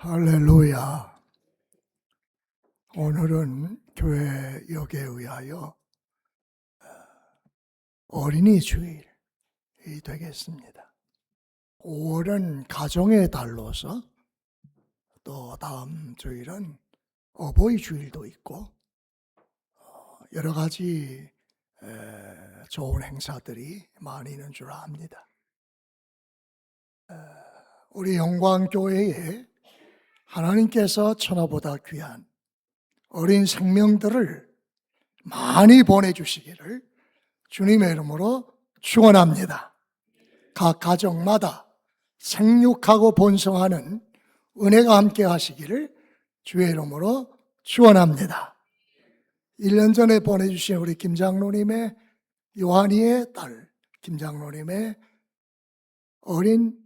할렐루야. 오늘은 교회 역에 의하여 어린이 주일이 되겠습니다. 5월은 가정의 달로서 또 다음 주일은 어버이 주일도 있고 여러 가지 좋은 행사들이 많이 있는 줄 압니다. 우리 영광교회에 하나님께서 천하보다 귀한 어린 생명들을 많이 보내주시기를 주님의 이름으로 축원합니다. 각 가정마다 생육하고 번성하는 은혜가 함께 하시기를 주의 이름으로 축원합니다. 1년 전에 보내주신 우리 김장로님의 요한이의 딸 김장로님의 어린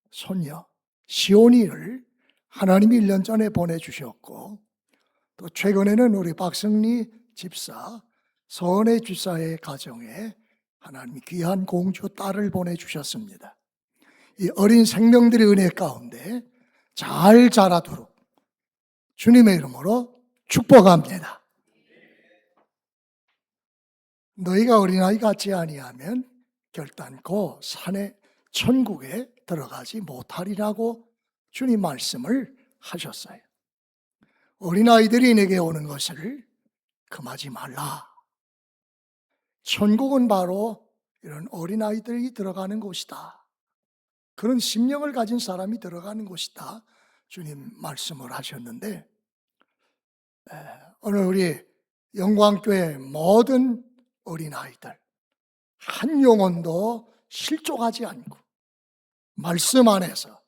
손녀 시온이를 하나님이 1년 전에 보내주셨고, 또 최근에는 우리 박승리 집사, 서은혜 집사의 가정에 하나님이 귀한 공주 딸을 보내주셨습니다. 이 어린 생명들의 은혜 가운데 잘 자라도록 주님의 이름으로 축복합니다. 너희가 어린아이 같지 아니하면 결단코 산의 천국에 들어가지 못하리라고 주님 말씀을 하셨어요. 어린아이들이 내게 오는 것을 금하지 말라. 천국은 바로 이런 어린아이들이 들어가는 곳이다. 그런 심령을 가진 사람이 들어가는 곳이다. 주님 말씀을 하셨는데, 오늘 우리 영광교회 모든 어린아이들 한 영혼도 실족하지 않고 말씀 안에서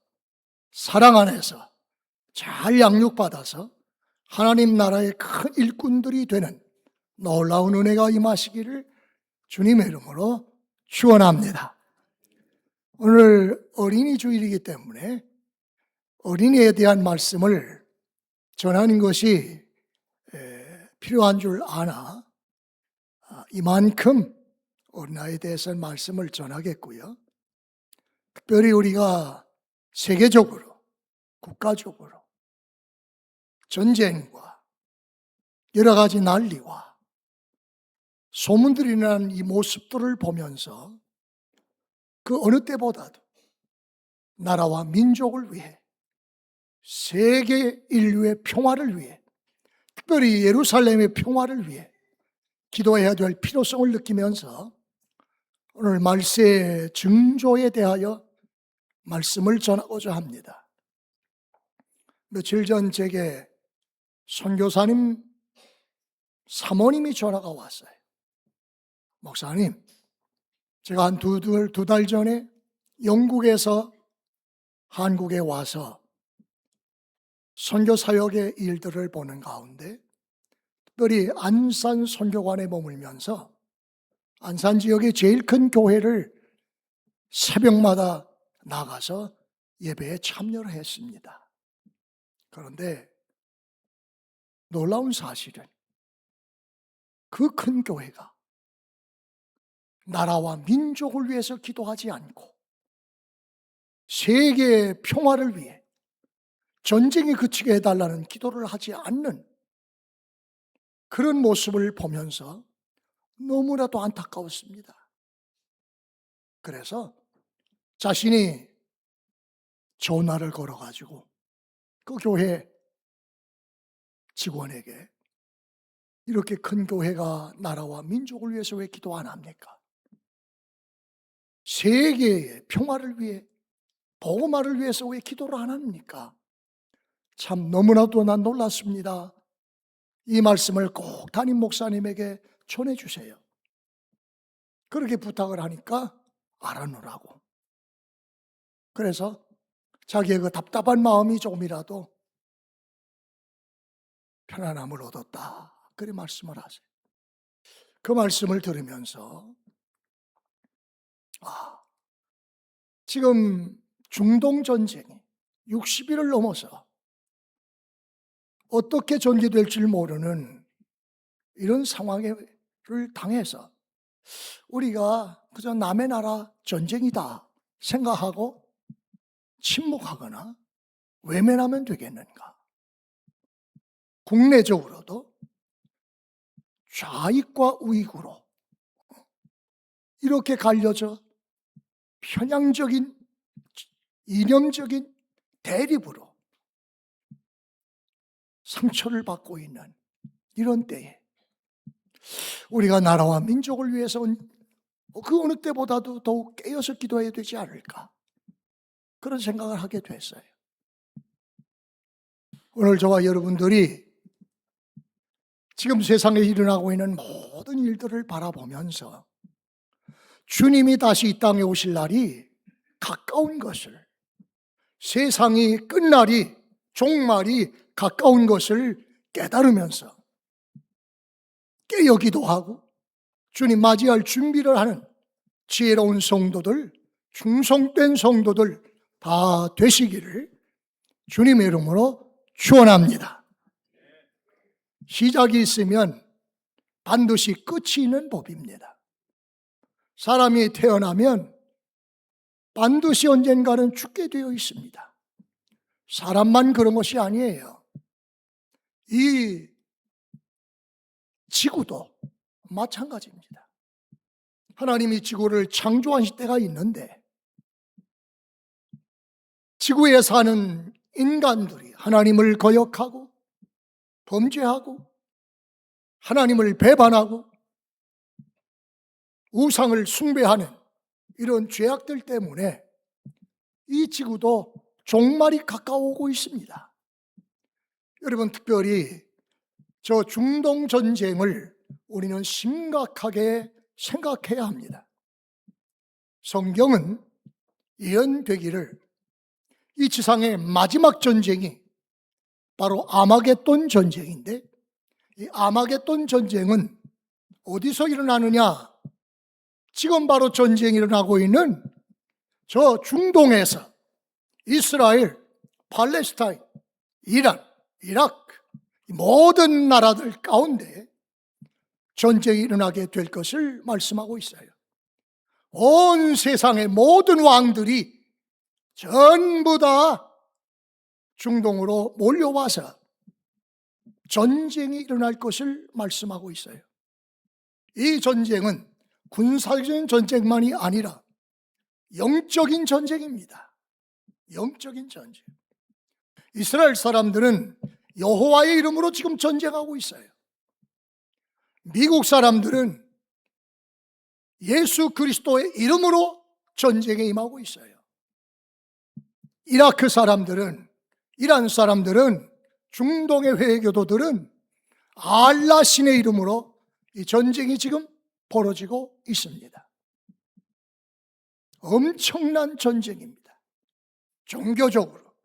사랑 안에서 잘 양육받아서 하나님 나라의 큰 일꾼들이 되는 놀라운 은혜가 임하시기를 주님의 이름으로 축원합니다. 오늘 어린이 주일이기 때문에 어린이에 대한 말씀을 전하는 것이 필요한 줄 아나 이만큼 어린아이에 대해서 말씀을 전하겠고요. 특별히 우리가 세계적으로 국가적으로 전쟁과 여러 가지 난리와 소문들이 난 이 모습들을 보면서 그 어느 때보다도 나라와 민족을 위해 세계 인류의 평화를 위해 특별히 예루살렘의 평화를 위해 기도해야 될 필요성을 느끼면서 오늘 말세의 징조에 대하여 말씀을 전하고자 합니다. 며칠 전 제게 선교사님 사모님이 전화가 왔어요. 목사님, 제가 한 두 달 전에 영국에서 한국에 와서 선교 사역의 일들을 보는 가운데 특별히 안산 선교관에 머물면서 안산 지역의 제일 큰 교회를 새벽마다 나가서 예배에 참여를 했습니다. 그런데 놀라운 사실은 그 큰 교회가 나라와 민족을 위해서 기도하지 않고 세계의 평화를 위해 전쟁이 그치게 해달라는 기도를 하지 않는 그런 모습을 보면서 너무나도 안타까웠습니다. 그래서 자신이 전화를 걸어가지고 그 교회 직원에게 이렇게 큰 교회가 나라와 민족을 위해서 왜 기도 안 합니까? 세계의 평화를 위해 복음화를 위해서 왜 기도를 안 합니까? 참 너무나도 난 놀랐습니다. 이 말씀을 꼭 담임 목사님에게 전해주세요. 그렇게 부탁을 하니까 알아놓으라고. 그래서 자기의 그 답답한 마음이 조금이라도 편안함을 얻었다. 그렇게 말씀을 하세요. 그 말씀을 들으면서 지금 중동 전쟁이 60일을 넘어서 어떻게 전개될지 모르는 이런 상황을 당해서 우리가 그저 남의 나라 전쟁이다 생각하고 침묵하거나 외면하면 되겠는가? 국내적으로도 좌익과 우익으로 이렇게 갈려져 편향적인 이념적인 대립으로 상처를 받고 있는 이런 때에 우리가 나라와 민족을 위해서 그 어느 때보다도 더욱 깨어서 기도해야 되지 않을까, 그런 생각을 하게 됐어요. 오늘 저와 여러분들이 지금 세상에 일어나고 있는 모든 일들을 바라보면서 주님이 다시 이 땅에 오실 날이 가까운 것을, 세상이 끝날이, 종말이 가까운 것을 깨달으면서 깨어 기도하고 주님 맞이할 준비를 하는 지혜로운 성도들, 충성된 성도들 다 되시기를 주님의 이름으로 축원합니다. 시작이 있으면 반드시 끝이 있는 법입니다. 사람이 태어나면 반드시 언젠가는 죽게 되어 있습니다. 사람만 그런 것이 아니에요. 이 지구도 마찬가지입니다. 하나님이 지구를 창조하실 때가 있는데 지구에 사는 인간들이 하나님을 거역하고 범죄하고 하나님을 배반하고 우상을 숭배하는 이런 죄악들 때문에 이 지구도 종말이 가까워오고 있습니다. 여러분, 특별히 저 중동 전쟁을 우리는 심각하게 생각해야 합니다. 성경은 예언되기를 이 지상의 마지막 전쟁이 바로 아마겟돈 전쟁인데, 이 아마겟돈 전쟁은 어디서 일어나느냐? 지금 바로 전쟁이 일어나고 있는 저 중동에서 이스라엘, 팔레스타인, 이란, 이라크 모든 나라들 가운데 전쟁이 일어나게 될 것을 말씀하고 있어요. 온 세상의 모든 왕들이 전부 다 중동으로 몰려와서 전쟁이 일어날 것을 말씀하고 있어요. 이 전쟁은 군사적인 전쟁만이 아니라 영적인 전쟁입니다. 영적인 전쟁. 이스라엘 사람들은 여호와의 이름으로 지금 전쟁하고 있어요. 미국 사람들은 예수 그리스도의 이름으로 전쟁에 임하고 있어요. 이라크 사람들은, 이란 사람들은, 중동의 회교도들은 알라 신의 이름으로 이 전쟁이 지금 벌어지고 있습니다. 엄청난 전쟁입니다. 종교적으로,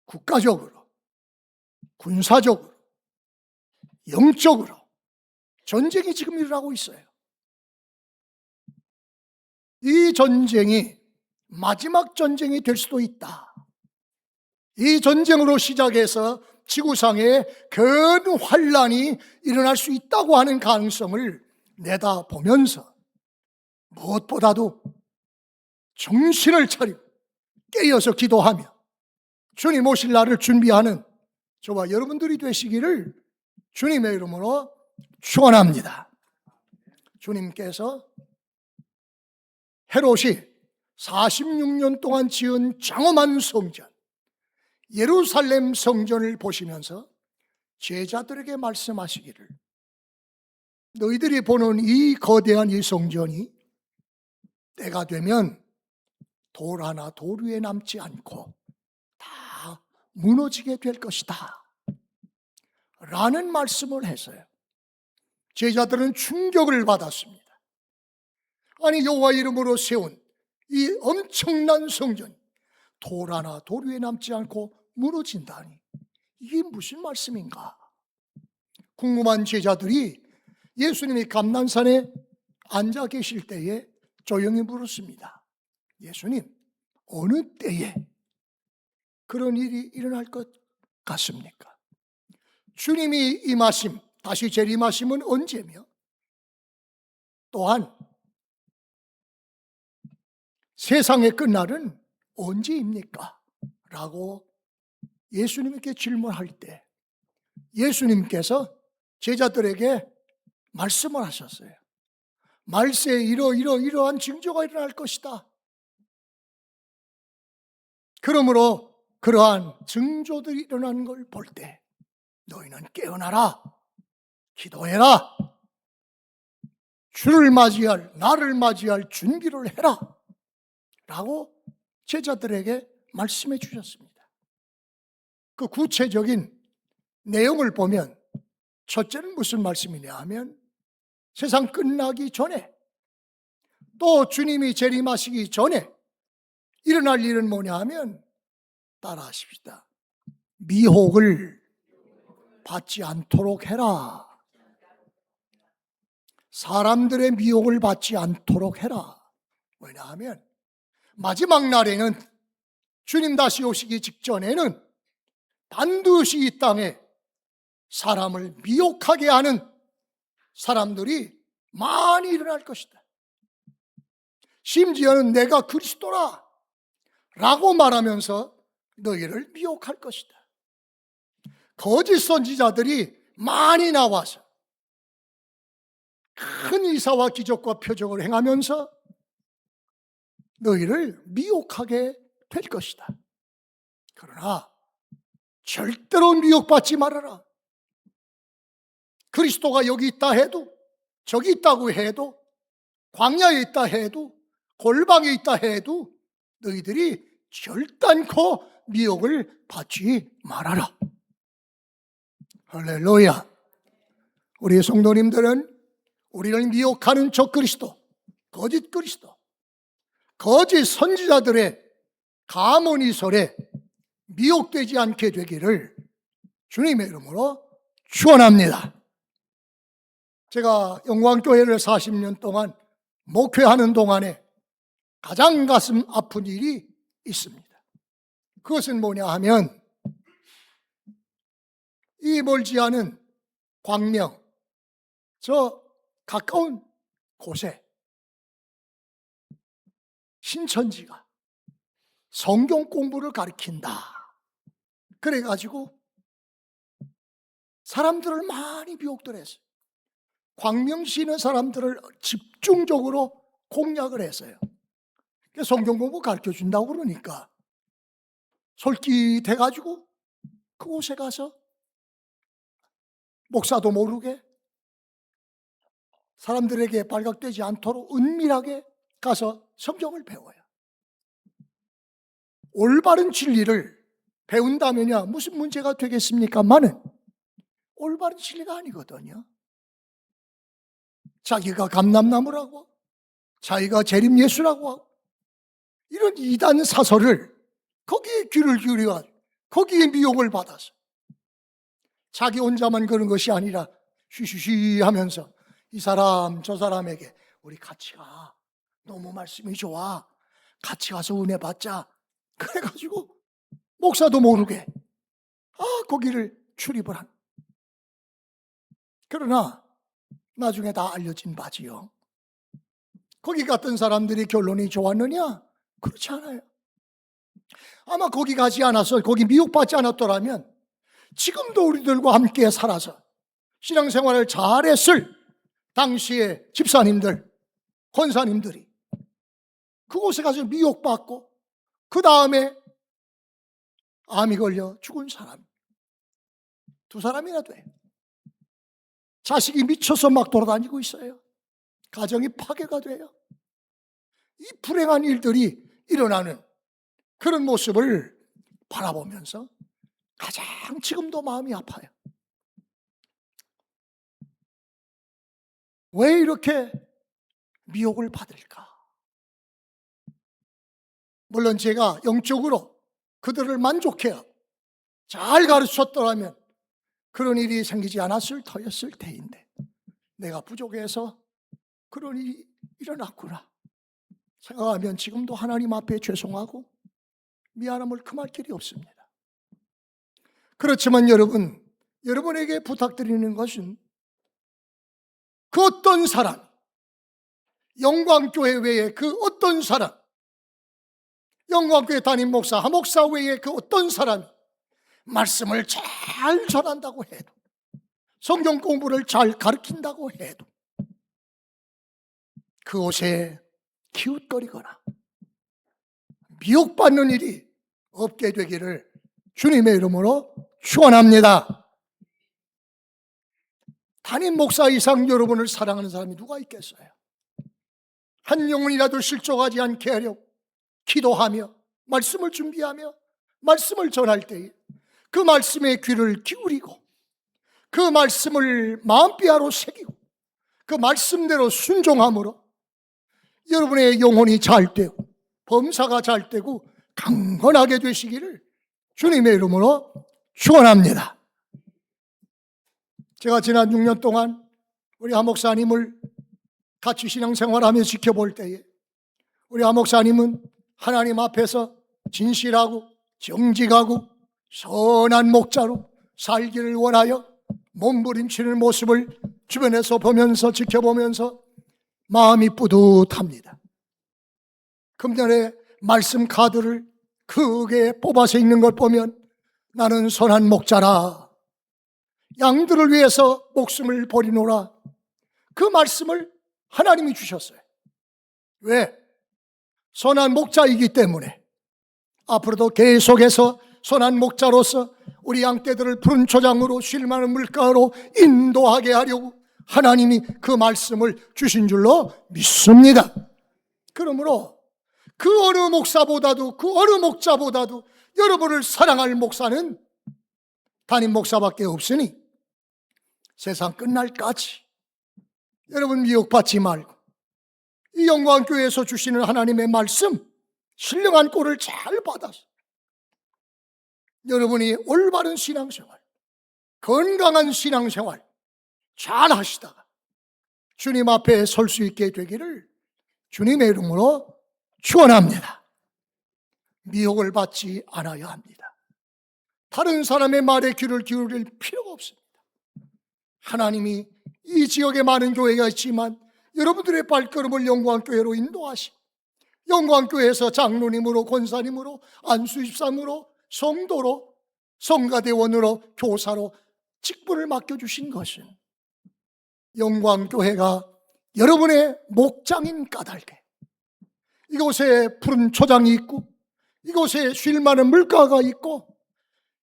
국가적으로, 군사적으로, 영적으로 전쟁이 지금 일어나고 있어요. 이 전쟁이 마지막 전쟁이 될 수도 있다. 이 전쟁으로 시작해서 지구상에 큰 환란이 일어날 수 있다고 하는 가능성을 내다보면서 무엇보다도 정신을 차리고 깨어서 기도하며 주님 오실 날을 준비하는 저와 여러분들이 되시기를 주님의 이름으로 축원합니다. 주님께서 헤롯이 46년 동안 지은 장엄한 성전, 예루살렘 성전을 보시면서 제자들에게 말씀하시기를, 너희들이 보는 이 거대한 이 성전이 때가 되면 돌 하나 돌 위에 남지 않고 다 무너지게 될 것이다 라는 말씀을 했어요. 제자들은 충격을 받았습니다. 아니, 여호와 이름으로 세운 이 엄청난 성전, 돌 하나 돌 위에 남지 않고 무너진다니, 이게 무슨 말씀인가? 궁금한 제자들이 예수님이 감난산에 앉아 계실 때에 조용히 물었습니다. 예수님, 어느 때에 그런 일이 일어날 것 같습니까? 주님이 임하심, 다시 재림하심은 언제며, 또한 세상의 끝날은 언제입니까? 라고 예수님께 질문할 때 예수님께서 제자들에게 말씀을 하셨어요. 말세에 이러한 징조가 일어날 것이다. 그러므로 그러한 징조들이 일어나는 걸 볼 때 너희는 깨어나라, 기도해라, 주를 맞이할, 나를 맞이할 준비를 해라 라고 제자들에게 말씀해 주셨습니다. 그 구체적인 내용을 보면 첫째는 무슨 말씀이냐 하면 세상 끝나기 전에 또 주님이 재림하시기 전에 일어날 일은 뭐냐 하면 따라하십시다. 미혹을 받지 않도록 해라. 사람들의 미혹을 받지 않도록 해라. 왜냐하면 마지막 날에는 주님 다시 오시기 직전에는 반드시 이 땅에 사람을 미혹하게 하는 사람들이 많이 일어날 것이다. 심지어는 내가 그리스도라 라고 말하면서 너희를 미혹할 것이다. 거짓 선지자들이 많이 나와서 큰 이사와 기적과 표적을 행하면서 너희를 미혹하게 될 것이다. 그러나 절대로 미혹받지 말아라. 그리스도가 여기 있다 해도, 저기 있다고 해도, 광야에 있다 해도, 골방에 있다 해도 너희들이 결단코 미혹을 받지 말아라. 할렐루야. 우리 성도님들은 우리를 미혹하는 저 그리스도, 거짓 그리스도, 거짓 선지자들의 가문이설에 미혹되지 않게 되기를 주님의 이름으로 축원합니다. 제가 영광교회를 40년 동안 목회하는 동안에 가장 가슴 아픈 일이 있습니다. 그것은 뭐냐 하면 이 멀지 않은 광명, 저 가까운 곳에 신천지가 성경 공부를 가르친다. 그래가지고 사람들을 많이 미혹들 했어요. 광명시 있는 사람들을 집중적으로 공략을 했어요. 성경 공부 가르쳐 준다고 그러니까 솔깃해가지고 그곳에 가서 목사도 모르게 사람들에게 발각되지 않도록 은밀하게 가서 성경을 배워요. 올바른 진리를 배운다면야 무슨 문제가 되겠습니까만은 올바른 진리가 아니거든요. 자기가 감람나무라고, 자기가 재림예수라고 하고 이런 이단 사설을 거기에 귀를 기울여 거기에 미혹을 받아서 자기 혼자만 그런 것이 아니라 쉬쉬쉬 하면서 이 사람 저 사람에게 우리 같이 가, 너무 말씀이 좋아, 같이 가서 은혜 받자, 그래가지고 목사도 모르게 거기를 출입을 한. 그러나 나중에 다 알려진 바지요. 거기 갔던 사람들이 결론이 좋았느냐? 그렇지 않아요. 아마 거기 가지 않아서, 거기 미혹받지 않았더라면 지금도 우리들과 함께 살아서 신앙생활을 잘했을 당시의 집사님들, 권사님들이 그곳에 가서 미혹받고 그 다음에 암이 걸려 죽은 사람 2사람이나 돼요. 자식이 미쳐서 막 돌아다니고 있어요. 가정이 파괴가 돼요. 이 불행한 일들이 일어나는 그런 모습을 바라보면서 가장 지금도 마음이 아파요. 왜 이렇게 미혹을 받을까? 물론 제가 영적으로 그들을 만족해야 잘 가르쳤더라면 그런 일이 생기지 않았을 터였을 테인데 내가 부족해서 그런 일이 일어났구나 생각하면 지금도 하나님 앞에 죄송하고 미안함을 금할 길이 없습니다. 그렇지만 여러분에게 부탁드리는 것은 그 어떤 사람, 영광교회 외에 그 어떤 사람, 영광교회 담임 목사, 하목사 외에 그 어떤 사람이 말씀을 잘 전한다고 해도, 성경 공부를 잘 가르친다고 해도 그곳에 기웃거리거나 미혹받는 일이 없게 되기를 주님의 이름으로 축원합니다. 담임 목사 이상 여러분을 사랑하는 사람이 누가 있겠어요? 한 영혼이라도 실족하지 않게 하려고 기도하며 말씀을 준비하며 말씀을 전할 때에 그 말씀에 귀를 기울이고 그 말씀을 마음뼈로 새기고 그 말씀대로 순종함으로 여러분의 영혼이 잘 되고 범사가 잘 되고 강건하게 되시기를 주님의 이름으로 축원합니다. 제가 지난 6년 동안 우리 하 목사님을 같이 신앙생활하며 지켜볼 때에 우리 하 목사님은 하나님 앞에서 진실하고 정직하고 선한 목자로 살기를 원하여 몸부림치는 모습을 주변에서 보면서 지켜보면서 마음이 뿌듯합니다. 금년에 말씀 카드를 크게 뽑아서 읽는 걸 보면 나는 선한 목자라 양들을 위해서 목숨을 버리노라, 그 말씀을 하나님이 주셨어요. 왜? 선한 목자이기 때문에 앞으로도 계속해서 선한 목자로서 우리 양떼들을 푸른 초장으로 쉴 만한 물가로 인도하게 하려고 하나님이 그 말씀을 주신 줄로 믿습니다. 그러므로 그 어느 목사보다도 그 어느 목자보다도 여러분을 사랑할 목사는 담임 목사밖에 없으니 세상 끝날까지 여러분 미혹받지 말고 이 영광교회에서 주시는 하나님의 말씀 신령한 꼴을 잘 받아서 여러분이 올바른 신앙생활, 건강한 신앙생활 잘 하시다가 주님 앞에 설 수 있게 되기를 주님의 이름으로 축원합니다. 미혹을 받지 않아야 합니다. 다른 사람의 말에 귀를 기울일 필요가 없습니다. 하나님이 이 지역에 많은 교회가 있지만 여러분들의 발걸음을 영광교회로 인도하시고 영광교회에서 장로님으로 권사님으로 안수집사님으로 성도로 성가대원으로 교사로 직분을 맡겨주신 것은 영광교회가 여러분의 목장인 까닭에 이곳에 푸른 초장이 있고 이곳에 쉴 만한 물가가 있고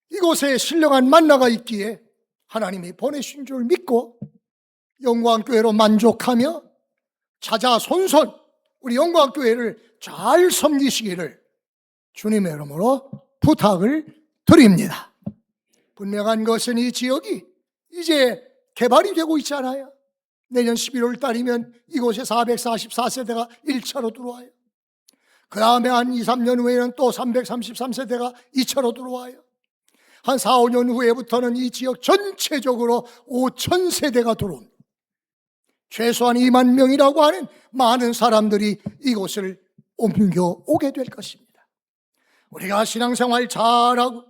이곳에 신령한 만나가 있기에 하나님이 보내신 줄 믿고 영광교회로 만족하며 자자손손 우리 영광교회를 잘 섬기시기를 주님의 이름으로 부탁을 드립니다. 분명한 것은 이 지역이 이제 개발이 되고 있잖아요. 내년 11월 달이면 이곳에 444세대가 1차로 들어와요. 그 다음에 한 2, 3년 후에는 또 333세대가 2차로 들어와요. 한 4, 5년 후에부터는 이 지역 전체적으로 5,000세대가 들어옵니다. 최소한 2만 명이라고 하는 많은 사람들이 이곳을 옮겨오게 될 것입니다. 우리가 신앙생활 잘하고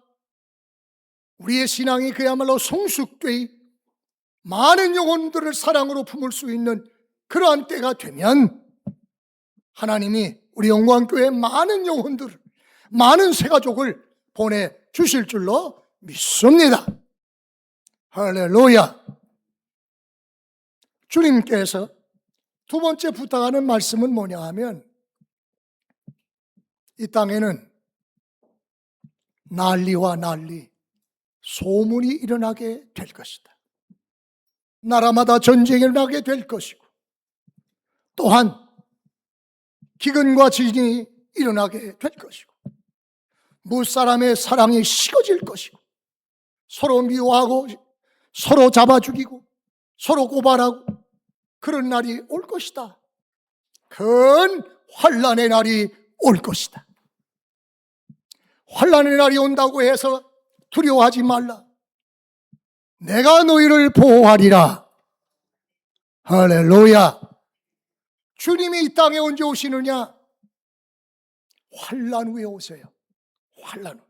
우리의 신앙이 그야말로 성숙되어 많은 영혼들을 사랑으로 품을 수 있는 그러한 때가 되면 하나님이 우리 영광교회 많은 영혼들을, 많은 새가족을 보내주실 줄로 믿습니다. 할렐루야. 주님께서 두 번째 부탁하는 말씀은 뭐냐 하면 이 땅에는 난리와 난리, 소문이 일어나게 될 것이다. 나라마다 전쟁이 일어나게 될 것이고 또한 기근과 지진이 일어나게 될 것이고 무사람의 사랑이 식어질 것이고 서로 미워하고 서로 잡아 죽이고 서로 고발하고 그런 날이 올 것이다. 큰 환난의 날이 올 것이다. 환난의 날이 온다고 해서 두려워하지 말라. 내가 너희를 보호하리라. 할렐루야. 주님이 이 땅에 언제 오시느냐? 환난 후에 오세요. 환난 후.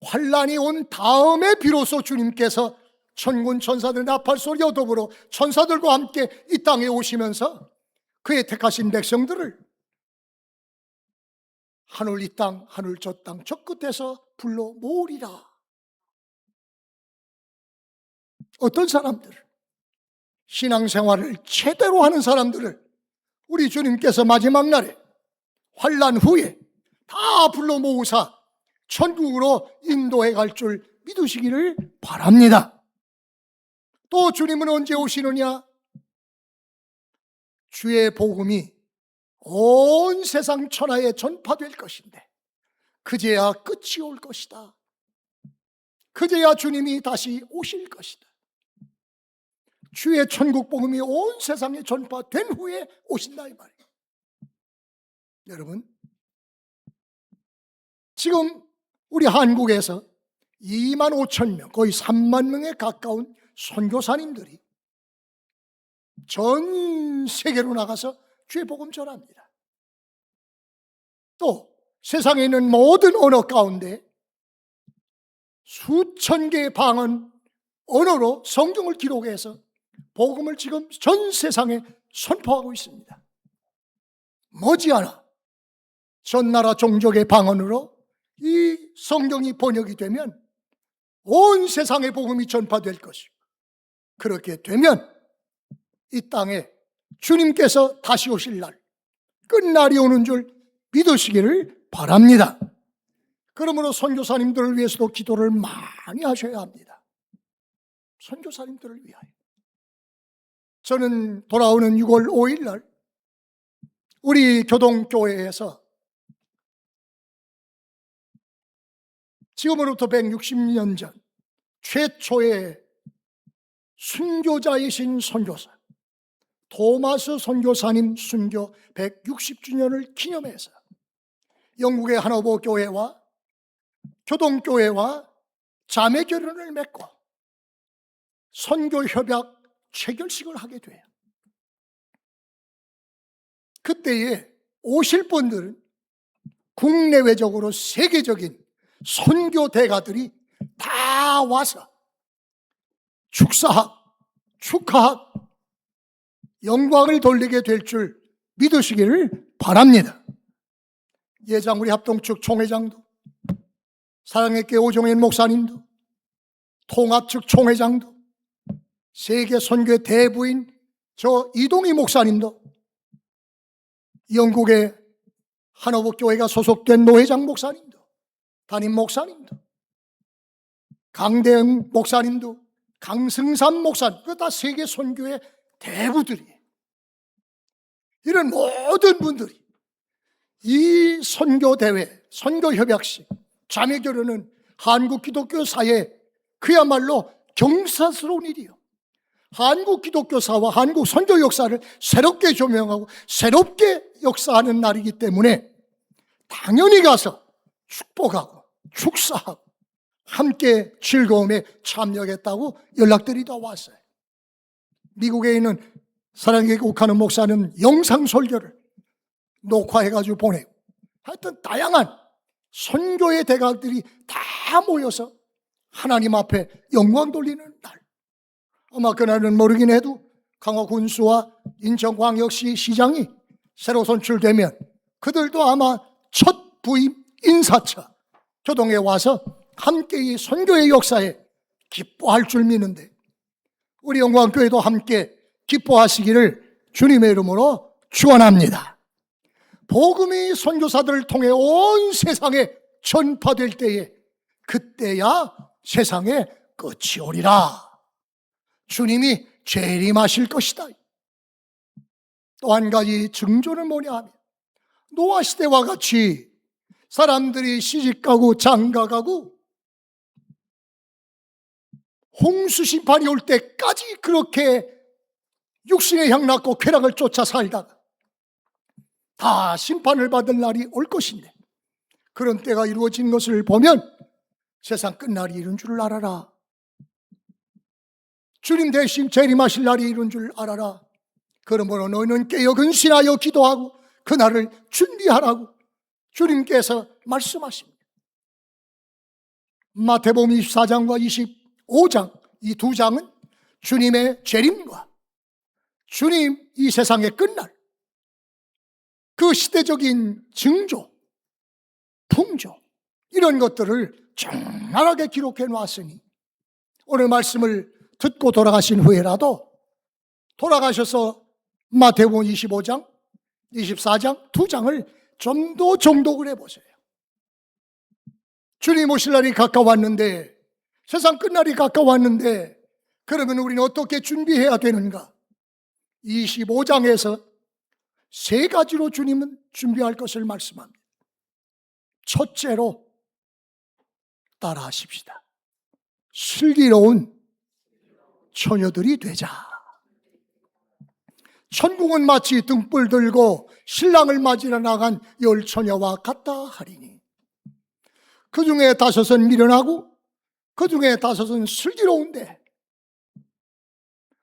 환난이 온 다음에 비로소 주님께서 천군 천사들 나팔 소리와 더불어 천사들과 함께 이 땅에 오시면서 그의 택하신 백성들을 하늘 이 땅 하늘 저 땅 저 끝에서 불러 모으리라. 어떤 사람들, 신앙생활을 제대로 하는 사람들을 우리 주님께서 마지막 날에 환난 후에 다 불러 모으사 천국으로 인도해 갈 줄 믿으시기를 바랍니다. 또 주님은 언제 오시느냐? 주의 복음이 온 세상 천하에 전파될 것인데 그제야 끝이 올 것이다. 그제야 주님이 다시 오실 것이다. 주의 천국 복음이 온 세상에 전파된 후에 오신다 이 말이에요. 여러분, 지금 우리 한국에서 2만 5천 명, 거의 3만 명에 가까운 선교사님들이 전 세계로 나가서 주의 복음 전합니다. 또 세상에 있는 모든 언어 가운데 수천 개의 방언 언어로 성경을 기록해서 복음을 지금 전 세상에 선포하고 있습니다. 머지않아 전 나라 종족의 방언으로 이 성경이 번역이 되면 온 세상의 복음이 전파될 것이고, 그렇게 되면 이 땅에 주님께서 다시 오실 날, 끝날이 오는 줄 믿으시기를 바랍니다. 그러므로 선교사님들을 위해서도 기도를 많이 하셔야 합니다. 선교사님들을 위하여. 저는 돌아오는 6월 5일 날 우리 교동교회에서 지금으로부터 160년 전 최초의 순교자이신 선교사 토마스 선교사님 순교 160주년을 기념해서 영국의 하너버 교회와 교동교회와 자매결연을 맺고 선교협약 체결식을 하게 돼요. 그때에 오실 분들은 국내외적으로 세계적인 선교 대가들이 다 와서 축사학, 축하학, 영광을 돌리게 될 줄 믿으시기를 바랍니다. 예장 우리 합동측 총회장도, 사랑의 교회 오종현 목사님도, 통합측 총회장도, 세계 선교의 대부인 저 이동희 목사님도, 영국의 하너버 교회가 소속된 노회장 목사님도, 담임 목사님도, 강대영 목사님도, 강승삼 목사님, 그 다 세계 선교의 대부들이에요. 이런 모든 분들이 이 선교대회, 선교협약식, 자매결연은 한국 기독교 사회에 그야말로 경사스러운 일이요, 한국 기독교사와 한국 선교 역사를 새롭게 조명하고 새롭게 역사하는 날이기 때문에 당연히 가서 축복하고 축사하고 함께 즐거움에 참여하겠다고 연락들이 다 왔어요. 미국에 있는 사랑의 욱하는 목사는 영상 설교를 녹화해가지고 보내고, 하여튼 다양한 선교의 대가들이 다 모여서 하나님 앞에 영광 돌리는 날. 아마 그날은 모르긴 해도 강화 군수와 인천광역시 시장이 새로 선출되면 그들도 아마 첫 부임 인사차 교동에 와서 함께 이 선교의 역사에 기뻐할 줄 믿는데, 우리 영광교회도 함께 기뻐하시기를 주님의 이름으로 축원합니다. 복음이 선교사들을 통해 온 세상에 전파될 때에 그때야 세상에 끝이 오리라. 주님이 재림하실 것이다. 또 한 가지 증조는 뭐냐 하면, 노아 시대와 같이 사람들이 시집가고 장가가고 홍수 심판이 올 때까지 그렇게 육신의 향락고 쾌락을 쫓아 살다가 다 심판을 받을 날이 올 것인데, 그런 때가 이루어진 것을 보면 세상 끝날이 이른 줄 알아라. 주님 대신 재림하실 날이 이른 줄 알아라. 그러므로 너희는 깨어 근신하여 기도하고 그날을 준비하라고 주님께서 말씀하십니다. 마태복음 24장과 25장 이 두 장은 주님의 재림과 주님 이 세상의 끝날, 그 시대적인 징조, 풍조, 이런 것들을 적나라하게 기록해 놨으니 오늘 말씀을 듣고 돌아가신 후에라도 돌아가셔서 마태복음 25장, 24장, 2장을 좀 더 정독을 해보세요. 주님 오실 날이 가까웠는데, 세상 끝날이 가까웠는데, 그러면 우리는 어떻게 준비해야 되는가? 25장에서 세 가지로 주님은 준비할 것을 말씀합니다. 첫째로 따라하십시다. 슬기로운 처녀들이 되자. 천국은 마치 등불 들고 신랑을 맞이러 나간 열 처녀와 같다 하리니, 그 중에 5은 미련하고 그 중에 5은 슬기로운데,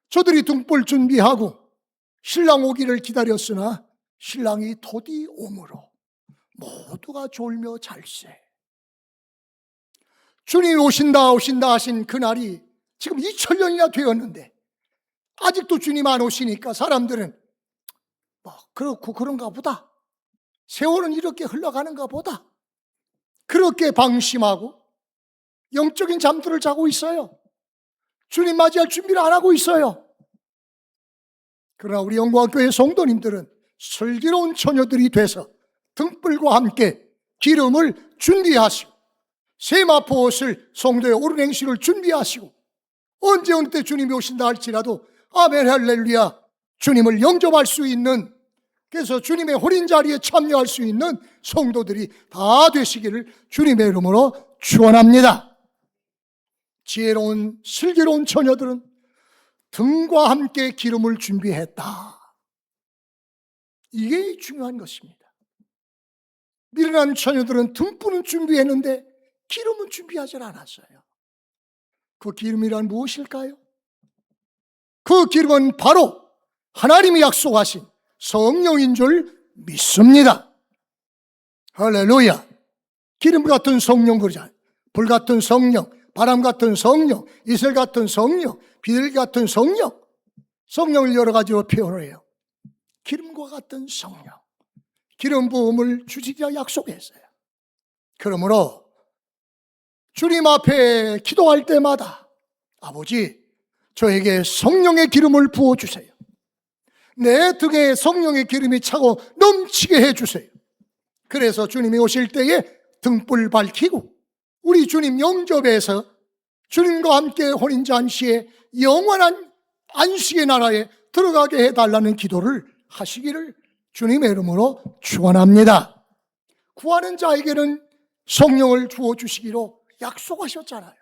저들이 등불 준비하고 신랑 오기를 기다렸으나 신랑이 더디 오므로 모두가 졸며 잘세. 주님이 오신다 오신다 하신 그날이 지금 2000년이나 되었는데 아직도 주님 안 오시니까 사람들은 그렇고 그런가 보다, 세월은 이렇게 흘러가는가 보다, 그렇게 방심하고 영적인 잠들을 자고 있어요. 주님 맞이할 준비를 안 하고 있어요. 그러나 우리 영광교회 성도님들은 슬기로운 처녀들이 돼서 등불과 함께 기름을 준비하시고 세마포 옷을, 성도의 옳은 행실을 준비하시고, 언제 어느 때 주님이 오신다 할지라도 아멘 할렐루야 주님을 영접할 수 있는, 그래서 주님의 혼인 자리에 참여할 수 있는 성도들이 다 되시기를 주님의 이름으로 축원합니다. 지혜로운 슬기로운 처녀들은 등과 함께 기름을 준비했다. 이게 중요한 것입니다. 미련한 처녀들은 등불은 준비했는데 기름은 준비하지 않았어요. 그 기름이란 무엇일까요? 그 기름은 바로 하나님이 약속하신 성령인 줄 믿습니다. 할렐루야. 기름 같은 성령 그러잖아요. 불 같은 성령, 바람 같은 성령, 이슬 같은 성령, 비둘기 같은 성령. 성령을 여러 가지로 표현을 해요. 기름과 같은 성령, 기름 부음을 주시기가 약속했어요. 그러므로 주님 앞에 기도할 때마다 아버지, 저에게 성령의 기름을 부어주세요. 내 등에 성령의 기름이 차고 넘치게 해주세요. 그래서 주님이 오실 때에 등불 밝히고 우리 주님 영접해서 주님과 함께 혼인잔치에 영원한 안식의 나라에 들어가게 해달라는 기도를 하시기를 주님의 이름으로 축원합니다. 구하는 자에게는 성령을 주어주시기로 약속하셨잖아요.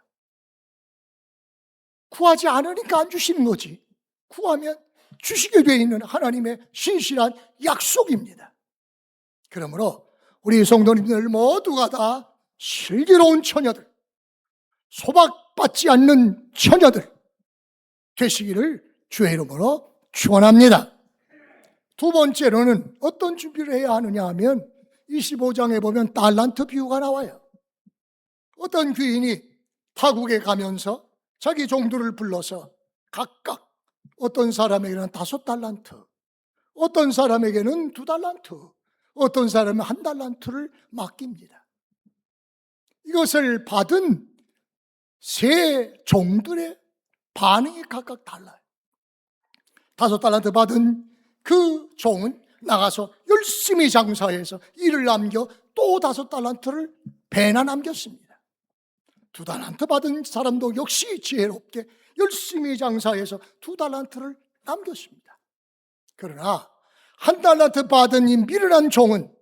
구하지 않으니까 안 주시는 거지, 구하면 주시게 되어 있는 하나님의 신실한 약속입니다. 그러므로 우리 성도님들 모두가 다 슬기로운 처녀들, 소박받지 않는 처녀들 되시기를 주의 이름으로 축원합니다. 두 번째로는 어떤 준비를 해야 하느냐 하면 25장에 보면 달란트 비유가 나와요. 어떤 귀인이 타국에 가면서 자기 종들을 불러서 각각 어떤 사람에게는 5달란트, 어떤 사람에게는 2달란트, 어떤 사람은 1달란트를 맡깁니다. 이것을 받은 세 종들의 반응이 각각 달라요. 5달란트 받은 그 종은 나가서 열심히 장사해서 일을 남겨 또 5달란트를 배나 남겼습니다. 2달란트 받은 사람도 역시 지혜롭게 열심히 장사해서 2달란트를 남겼습니다. 그러나 1달란트 받은 이 미련한 종은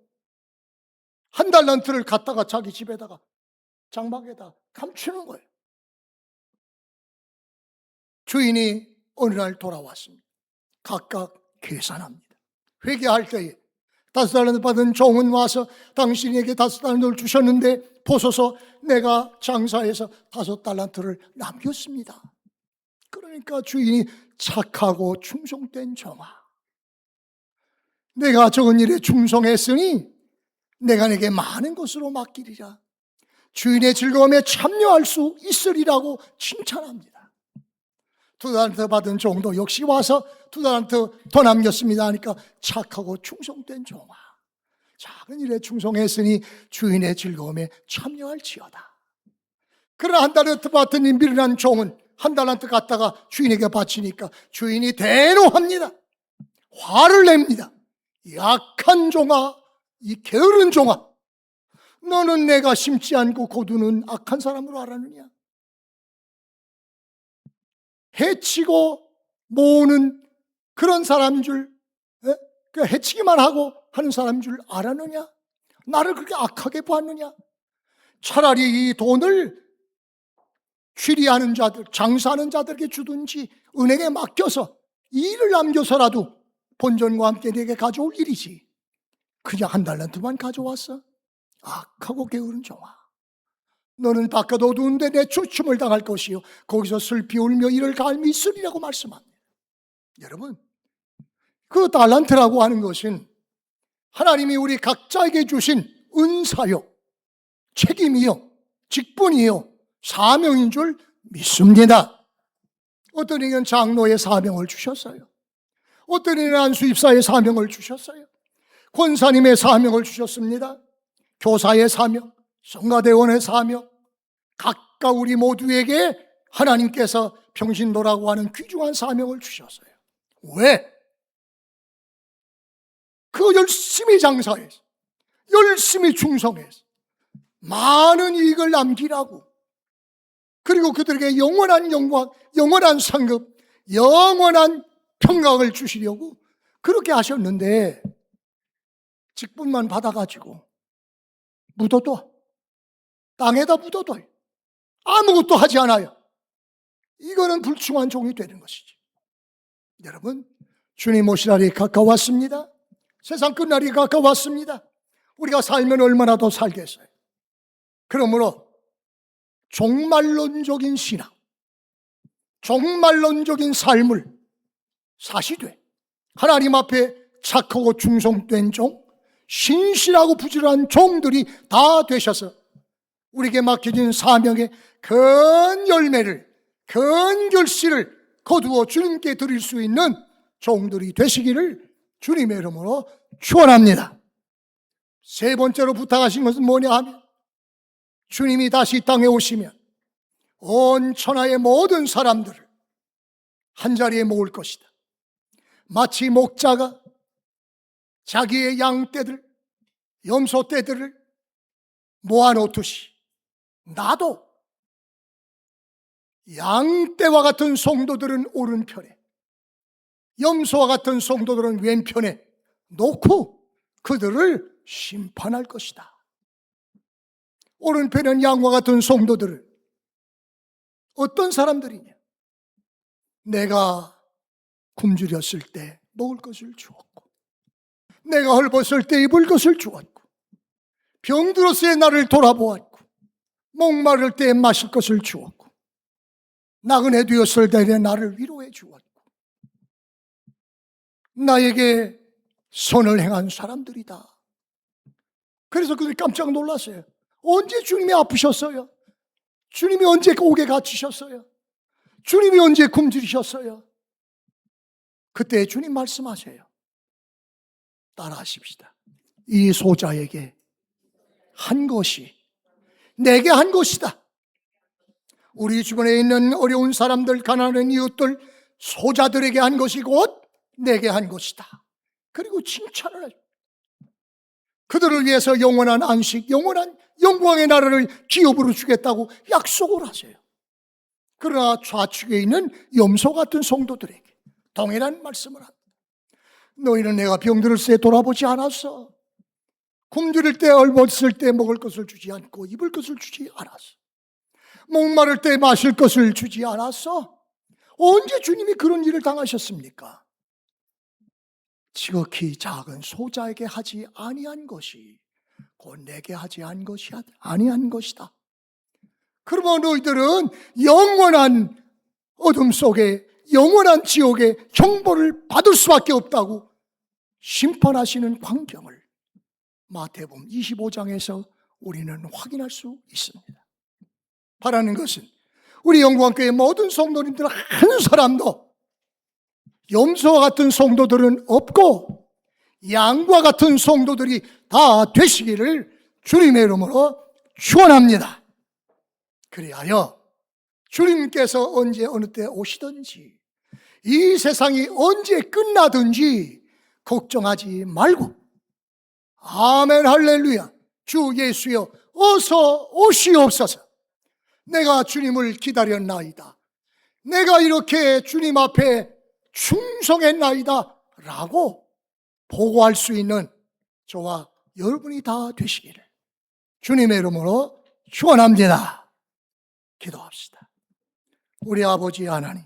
1달란트를 갖다가 자기 집에다가 장막에다 감추는 거예요. 주인이 어느 날 돌아왔습니다. 각각 계산합니다. 회개할 때에 5달란트 받은 종은 와서 당신에게 5달란트를 주셨는데 보소서, 내가 장사해서 5달란트를 남겼습니다. 그러니까 주인이 착하고 충성된 종아, 내가 적은 일에 충성했으니 내가 내게 많은 것으로 맡기리라. 주인의 즐거움에 참여할 수 있으리라고 칭찬합니다. 2달란트 받은 종도 역시 와서 2달란트 더 남겼습니다 하니까 착하고 충성된 종아, 작은 일에 충성했으니 주인의 즐거움에 참여할지어다. 그러나 한 달란트 받더니 미련한 종은 한 달란트 갖다가 주인에게 바치니까 주인이 대노합니다. 화를 냅니다. 약한 종아, 이 게으른 종아, 너는 내가 심지 않고 거두는 악한 사람으로 알았느냐? 해치고 모으는 그런 사람인 줄, 해치기만 하고 하는 사람인 줄 알았느냐? 나를 그렇게 악하게 보았느냐? 차라리 이 돈을 취리하는 자들, 장사하는 자들에게 주든지 은행에 맡겨서 일을 남겨서라도 본전과 함께 내게 가져올 일이지. 그냥 한 달란트만 가져왔어? 악하고 게으른 종아, 너는 바깥 어두운데 내 추춤을 당할 것이요 거기서 슬피 울며 이를 갈미 있으리라고 말씀합니다. 여러분, 그 달란트라고 하는 것은 하나님이 우리 각자에게 주신 은사요, 책임이요, 직분이요, 사명인 줄 믿습니다. 어떤 이는 장로의 사명을 주셨어요. 어떤 이는 안수입사의 사명을 주셨어요. 권사님의 사명을 주셨습니다. 교사의 사명, 성가대원의 사명, 각각 우리 모두에게 하나님께서 평신도라고 하는 귀중한 사명을 주셨어요. 왜? 그 열심히 장사해서, 열심히 충성해서 많은 이익을 남기라고, 그리고 그들에게 영원한 영광, 영원한 상급, 영원한 평강을 주시려고 그렇게 하셨는데, 직분만 받아가지고 묻어둬, 땅에다 묻어둬, 아무것도 하지 않아요. 이거는 불충한 종이 되는 것이지. 여러분, 주님 오실 날이 가까웠습니다. 세상 끝날이 가까웠습니다. 우리가 살면 얼마나 더 살겠어요. 그러므로 종말론적인 신앙, 종말론적인 삶을 사시되 하나님 앞에 착하고 충성된 종, 신실하고 부지런한 종들이 다 되셔서 우리에게 맡겨진 사명의 큰 열매를, 큰 결실을 거두어 주님께 드릴 수 있는 종들이 되시기를 주님의 이름으로 축원합니다. 세 번째로 부탁하신 것은 뭐냐 하면, 주님이 다시 이 땅에 오시면 온 천하의 모든 사람들을 한자리에 모을 것이다. 마치 목자가 자기의 양떼들, 염소떼들을 모아놓듯이 나도 양떼와 같은 성도들은 오른편에, 염소와 같은 성도들은 왼편에 놓고 그들을 심판할 것이다. 오른편은 양과 같은 성도들을 어떤 사람들이냐? 내가 굶주렸을 때 먹을 것을 주었고, 내가 헐벗을 때 입을 것을 주었고, 병들었을 때 나를 돌아보았고, 목마를 때 마실 것을 주었고, 나그네 되었을 때 나를 위로해 주었고, 나에게 선을 행한 사람들이다. 그래서 그들이 깜짝 놀랐어요. 언제 주님이 아프셨어요? 주님이 언제 옥에 갇히셨어요? 주님이 언제 굶주리셨어요? 그때 주님 말씀하세요. 따라하십시다. 이 소자에게 한 것이 내게 한 것이다. 우리 주변에 있는 어려운 사람들, 가난한 이웃들, 소자들에게 한 것이 곧 내게 한 것이다. 그리고 칭찬을 하죠. 그들을 위해서 영원한 안식, 영원한 영광의 나라를 기업으로 주겠다고 약속을 하세요. 그러나 좌측에 있는 염소 같은 성도들에게 동일한 말씀을 합니다. 너희는 내가 병들었을 때 돌아보지 않았어. 굶주릴 때, 얼벗을 때 먹을 것을 주지 않고 입을 것을 주지 않았어. 목마를 때 마실 것을 주지 않았어. 언제 주님이 그런 일을 당하셨습니까? 지극히 작은 소자에게 하지 아니한 것이 곧 내게 하지 아니한 것이다. 그러면 너희들은 영원한 어둠 속에, 영원한 지옥의 형벌을 받을 수밖에 없다고 심판하시는 광경을 마태복음 25장에서 우리는 확인할 수 있습니다. 바라는 것은 우리 영광교회 모든 성도님들 한 사람도 염소와 같은 성도들은 없고 양과 같은 성도들이 다 되시기를 주님의 이름으로 축원합니다. 그리하여 주님께서 언제 어느 때 오시든지 이 세상이 언제 끝나든지 걱정하지 말고 아멘 할렐루야 주 예수여 어서 오시옵소서. 내가 주님을 기다렸나이다. 내가 이렇게 주님 앞에 충성했나이다 라고 보고할 수 있는 저와 여러분이 다 되시기를 주님의 이름으로 축원합니다. 기도합시다. 우리 아버지 하나님,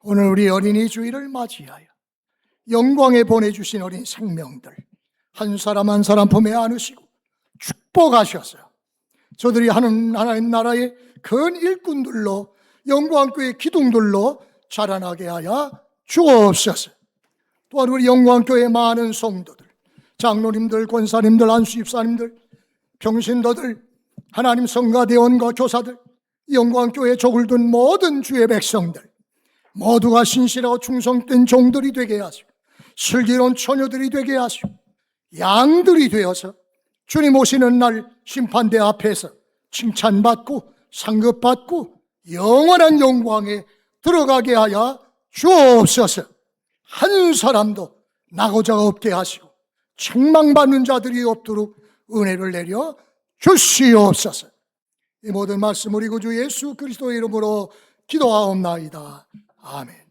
오늘 우리 어린이 주일을 맞이하여 영광에 보내주신 어린 생명들 한 사람 한 사람 품에 안으시고 축복하셔서 저들이 하나님 나라의 큰 일꾼들로 영광교회 기둥들로 자라나게 하여 주옵소서. 또한 우리 영광교회 많은 성도들, 장로님들, 권사님들, 안수집사님들, 평신도들, 하나님 성가대원과 교사들, 영광교회 족을 둔 모든 주의 백성들 모두가 신실하고 충성된 종들이 되게 하시고 슬기로운 처녀들이 되게 하시고 양들이 되어서 주님 오시는 날 심판대 앞에서 칭찬받고 상급받고 영원한 영광에 들어가게 하여 주옵소서. 한 사람도 나고자가 없게 하시고 책망받는 자들이 없도록 은혜를 내려 주시옵소서. 이 모든 말씀 우리 구주 예수 그리스도의 이름으로 기도하옵나이다. 아멘.